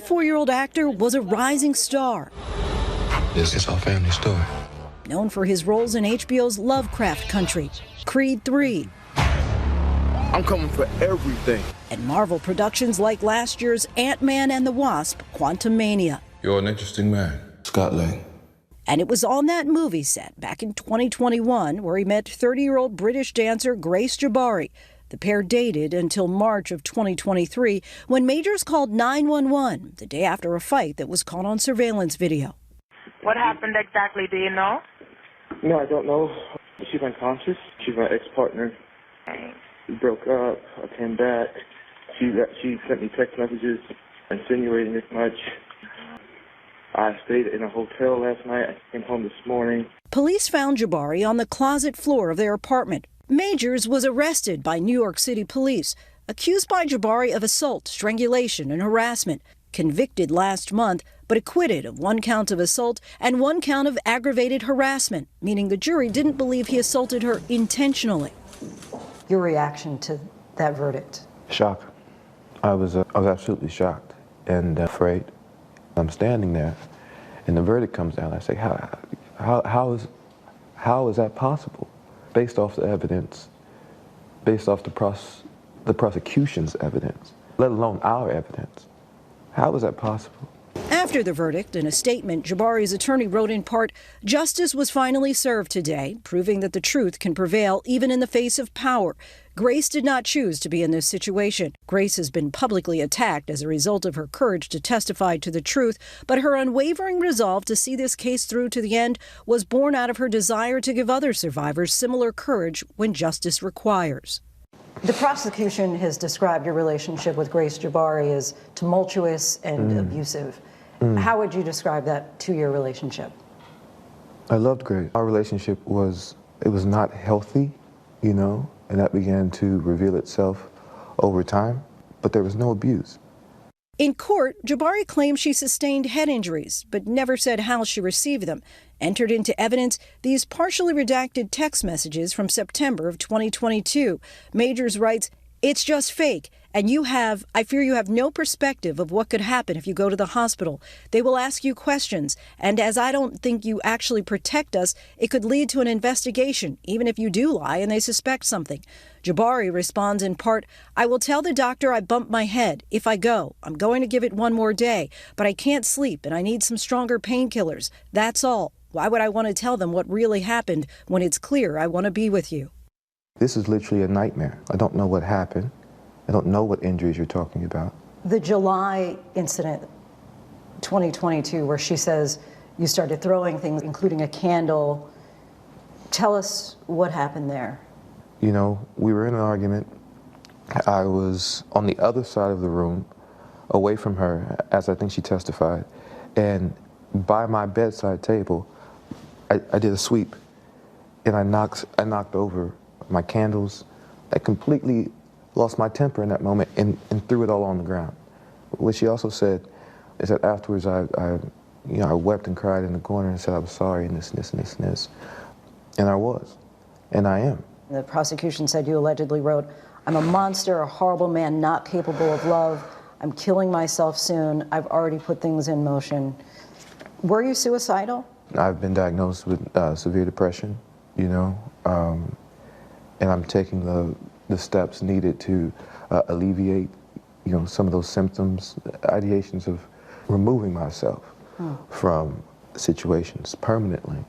24-year-old actor was a rising star. This is our family story. Known for his roles in HBO's Lovecraft Country, Creed 3. I'm coming for everything. And Marvel productions like last year's Ant-Man and the Wasp, Quantumania. You're an interesting man, Scott Lang. And it was on that movie set back in 2021 where he met 30-year-old British dancer Grace Jabari. The pair dated until March of 2023 when Majors called 911 the day after a fight that was caught on surveillance video. What happened exactly, do you know? No, I don't know. She's unconscious. She's my ex-partner. Okay. We broke up. I came back. She sent me text messages insinuating this much. I stayed in a hotel last night. I came home this morning. Police found Jabari on the closet floor of their apartment. Majors was arrested by New York City police, accused by Jabari of assault, strangulation, and harassment. Convicted last month, but acquitted of 1 count of assault and 1 count of aggravated harassment, meaning the jury didn't believe he assaulted her intentionally. Your reaction to that verdict? Shock. I was absolutely shocked and afraid. I'm standing there, and the verdict comes down. I say, how is that possible? Based off the evidence, based off the prosecution's evidence, let alone our evidence. How is that possible? After the verdict, in a statement, Jabari's attorney wrote in part, "Justice was finally served today, proving that the truth can prevail even in the face of power. Grace did not choose to be in this situation. Grace has been publicly attacked as a result of her courage to testify to the truth, but her unwavering resolve to see this case through to the end was born out of her desire to give other survivors similar courage when justice requires." The prosecution has described your relationship with Grace Jabari as tumultuous and abusive. How would you describe that 2-year relationship? I loved Grace. Our relationship was not healthy, you know, and that began to reveal itself over time, but there was no abuse. In court, Jabari claimed she sustained head injuries, but never said how she received them. Entered into evidence these partially redacted text messages from September of 2022. Majors writes, "It's just fake, and I fear you have no perspective of what could happen if you go to the hospital. They will ask you questions, and as I don't think you actually protect us, it could lead to an investigation, even if you do lie and they suspect something." Jabari responds in part, "I will tell the doctor I bumped my head. If I go, I'm going to give it 1 more day, but I can't sleep and I need some stronger painkillers. That's all. Why would I want to tell them what really happened when it's clear I want to be with you?" This is literally a nightmare. I don't know what happened. I don't know what injuries you're talking about. The July incident, 2022, where she says you started throwing things, including a candle. Tell us what happened there. You know, we were in an argument. I was on the other side of the room, away from her, as I think she testified. And by my bedside table, I did a sweep, and I knocked over my candles. I completely lost my temper in that moment and threw it all on the ground. What she also said is that afterwards I wept and cried in the corner and said I was sorry and this and this and this and this. And I was, and I am. The prosecution said you allegedly wrote, "I'm a monster, a horrible man not capable of love. I'm killing myself soon. I've already put things in motion." Were you suicidal? I've been diagnosed with severe depression, you know, and I'm taking the steps needed to alleviate, you know, some of those symptoms, ideations of removing myself from situations permanently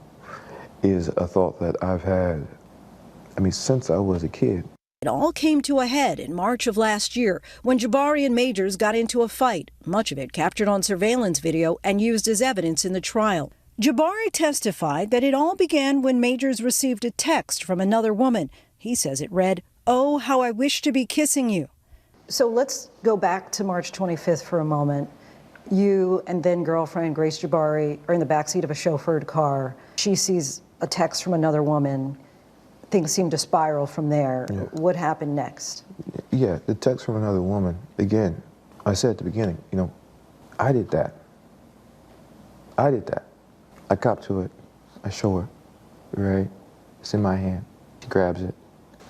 is a thought that I've had, since I was a kid. It all came to a head in March of last year when Jabari and Majors got into a fight, much of it captured on surveillance video and used as evidence in the trial. Jabari testified that it all began when Majors received a text from another woman. He says it read, "Oh, how I wish to be kissing you." So let's go back to March 25th for a moment. You and then girlfriend Grace Jabari are in the backseat of a chauffeured car. She sees a text from another woman. Things seem to spiral from there. Yeah. What happened next? Yeah, the text from another woman. Again, I said at the beginning, you know, I did that. I cop to it. I show her, right? It's in my hand. She grabs it.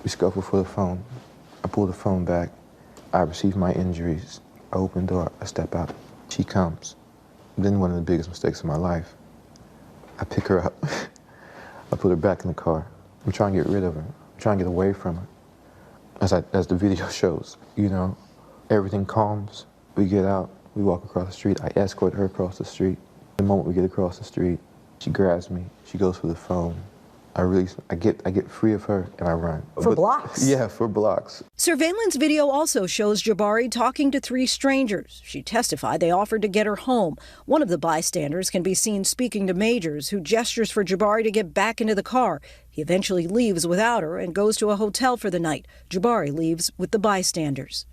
We scuffle for the phone. I pull the phone back. I receive my injuries. I open the door. I step out. She comes. Then one of the biggest mistakes of my life, I pick her up. I put her back in the car. I'm trying to get rid of her. I'm trying to get away from her. As the video shows, you know, everything calms. We get out, we walk across the street. I escort her across the street. The moment we get across the street, she grabs me. She goes for the phone. I get free of her and I run. For blocks? Yeah, for blocks. Surveillance video also shows Jabari talking to 3 strangers. She testified they offered to get her home. One of the bystanders can be seen speaking to Majors, who gestures for Jabari to get back into the car. He eventually leaves without her and goes to a hotel for the night. Jabari leaves with the bystanders.